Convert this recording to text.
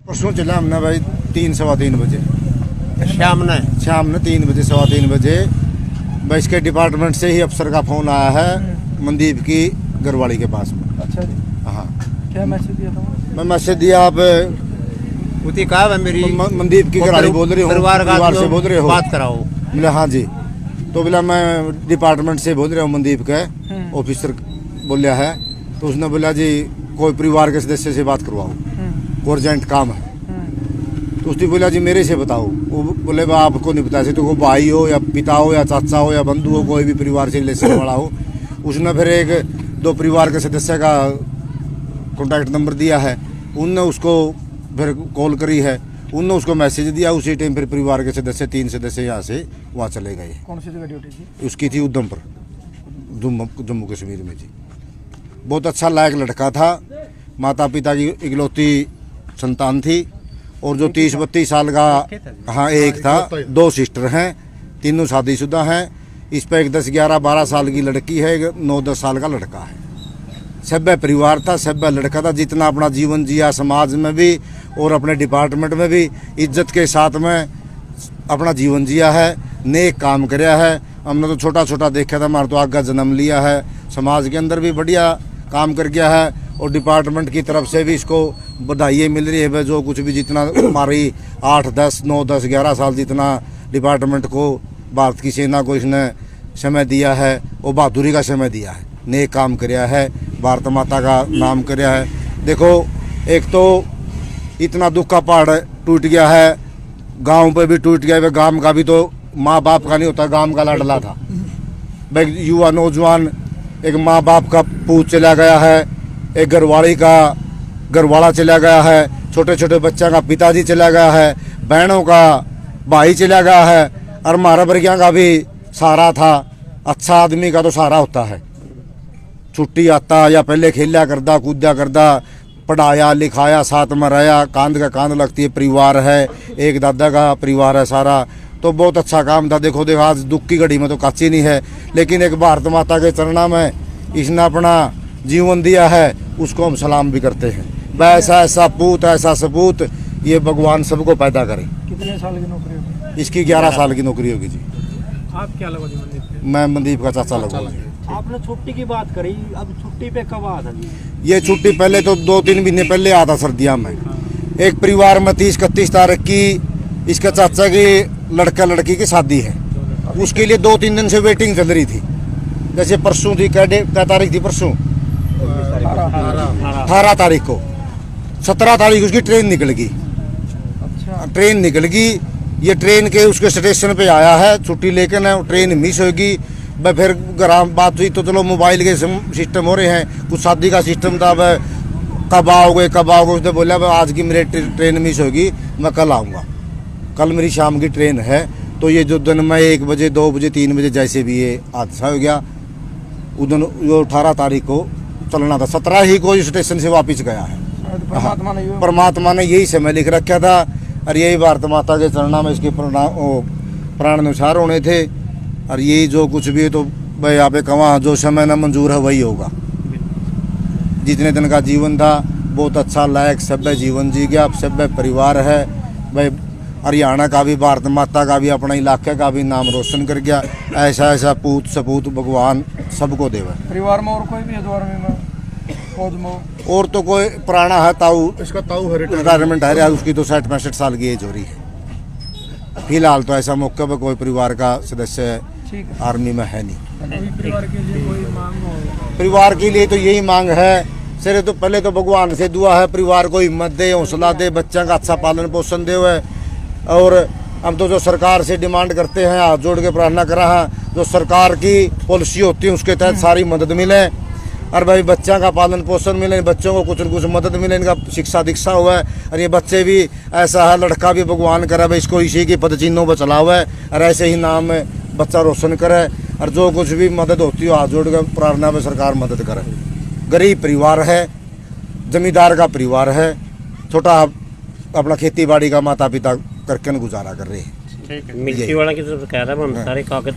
परसों चला हमने भाई 3-3:15 बजे शाम ने 3 बजे 3:15 बजे भाई इसके डिपार्टमेंट से ही अफसर का फोन आया है मनदीप की घरवाली के पास में। अच्छा जी, हाँ, क्या मैसेज दिया था? मैं मैसेज दिया आप उती कहा है मेरी मनदीप की घरवाली बोल रही हूँ, परिवार से बोल रहे हो? बात कराओ। बोला हाँ जी। तो बोला मैं डिपार्टमेंट से बोल रहा हूँ मनदीप का ऑफिसर बोलिया है। तो उसने बोला जी कोई परिवार के सदस्य से बात करवाओ, अर्जेंट काम है। तो उसने बोला जी मेरे से बताओ। वो बोले बा आपको नहीं बता सकते, तो भाई हो या पिता हो या चाचा हो या बंधु हो, कोई भी परिवार से रिलेशन वाला हो। उसने फिर 1-2 परिवार के सदस्य का कॉन्टैक्ट नंबर दिया है, उनने उसको फिर कॉल करी है, उनने उसको मैसेज दिया। उसी टाइम फिर परिवार के सदस्य 3 सदस्य यहाँ से वहाँ चले गए। कौन सी जगह ड्यूटी थी? उसकी थी उधम पर, जम्मू कश्मीर में जी। बहुत अच्छा लायक लड़का था, माता पिता की इकलौती संतान थी। और जो 30-32 साल का, हाँ एक था, 2 सिस्टर हैं, तीनों शादीशुदा हैं। इस पर एक 10-11-12 साल की लड़की है, एक 9-10 साल का लड़का है। सभ्य परिवार था, सभ्य लड़का था, जितना अपना जीवन जिया समाज में भी और अपने डिपार्टमेंट में भी इज्जत के साथ में अपना जीवन जिया है, नेक काम कराया है। हमने तो छोटा छोटा देखा था, हमारा तो आगे जन्म लिया है, समाज के अंदर भी बढ़िया काम कर गया है। और डिपार्टमेंट की तरफ से भी इसको बधाई मिल रही है। जो कुछ भी जितना हमारी 8, 10, 9, 10, 11 साल जितना डिपार्टमेंट को, भारत की सेना को इसने समय दिया है, वो बहादुरी का समय दिया है, नेक काम कराया है, भारत माता का नाम कराया है। देखो एक तो इतना दुख का पहाड़ टूट गया है, गांव पे भी टूट गया है। गांव का भी तो माँ बाप का नहीं होता, गांव का लाडला था भाई। युवा नौजवान, एक माँ बाप का पूत चला गया है, एक घरवाली का घरवाला चला गया है, छोटे छोटे बच्चा का पिताजी चला गया है, बहनों का भाई चला गया है। और हमारा वर्गिया का भी सहारा था। अच्छा आदमी का तो सहारा होता है, छुट्टी आता या पहले खेला करदा कूदा करदा, पढ़ाया लिखाया, साथ में रहा, कांध का कांध लगती है। परिवार है, एक दादा का परिवार है सारा, तो बहुत अच्छा काम था। देखो आज दुख की घड़ी में तो काची नहीं है, लेकिन एक भारत माता के चरणों में इसने अपना जीवन दिया है, उसको हम सलाम भी करते हैं। वैसा ऐसा पूत, ऐसा सपूत, ये भगवान सबको पैदा करे। कितने साल की नौकरी होगी? इसकी 11 साल की नौकरी होगी जी। आप क्या लगा जी मनदीप पे? मैं मनदीप का चाचा लगूंगा जी। आपने छुट्टी की बात करी, अब छुट्टी पे कब आया था जी? ये छुट्टी पहले तो 2-3 महीने पहले आता सर्दियों में। एक परिवार में 30-31 तारीख की इसके चाचा की लड़का लड़की की शादी है, उसके लिए 2-3 दिन से वेटिंग चल रही थी। जैसे परसों थी, क्या तारीख थी परसों? 18 तारीख को, 17 तारीख उसकी ट्रेन निकल गई। अच्छा, ट्रेन निकल गई, ये ट्रेन के उसके स्टेशन पे आया है छुट्टी लेकर ना, ट्रेन मिस होगी। मैं फिर घर बात हुई तो चलो मोबाइल के सिस्टम हो रहे हैं, कुछ शादी का सिस्टम था, वह कब आओगे कब आओगे। उसने बोला आज की मेरी ट्रेन मिस होगी, मैं कल आऊँगा, कल मेरी शाम की ट्रेन है। तो ये जो दिन में 1 बजे 2 बजे 3 बजे जैसे भी ये हादसा हो गया, उस दिन जो 18 तारीख को चलना था, 17 ही को स्टेशन से वापस गया है। परमात्मा ने यही समय लिख रखा था, और यही भारत माता के चरणों में इसके प्राण अनुसार होने थे। और यही जो कुछ भी है तो भाई यहाँ पे कमा, जो समय न मंजूर है वही होगा। जितने दिन का जीवन था बहुत अच्छा लायक सभ्य जीवन जी गया, सभ्य परिवार है भाई। हरियाणा का भी, भारत माता का भी, अपना इलाके का भी नाम रोशन कर गया। ऐसा ऐसा पूत सपूत भगवान सबको देवे। परिवार में और कोई भी है द्वार में? फौज में और तो कोई पुराना है, ताऊ, इसका ताऊ रिटायरमेंट है, उसकी तो 60-65 साल की एज हो रही है। फिलहाल तो ऐसा मौके पर कोई परिवार का सदस्य आर्मी में है नहीं। परिवार के लिए कोई मांग हो? परिवार के लिए तो यही मांग है, सिरे तो पहले तो भगवान से दुआ है, परिवार को हिम्मत दे, हौसला दे, बच्चा का अच्छा पालन पोषण दे। और हम तो जो सरकार से डिमांड करते हैं, हाथ जोड़ के प्रार्थना कर रहा है, जो सरकार की पॉलिसी होती है उसके तहत सारी मदद मिले, और भाई बच्चा का पालन पोषण मिले, बच्चों को कुछ न कुछ मदद मिले, इनका शिक्षा दीक्षा हुआ है। और ये बच्चे भी ऐसा है, लड़का भी भगवान करे भाई इसको इसी की पद चिन्हों पर चला हुआ है, और ऐसे ही नाम में बच्चा रोशन करे। और जो कुछ भी मदद होती हो हाथ जोड़ कर प्रार्थना में सरकार मदद करे। गरीब परिवार है, जमींदार का परिवार है, छोटा अपना खेती बाड़ी का माता पिता करके गुजारा कर रहे हैं। मिर्ची वाला की तरफ कह रहा है, हम सारे कागज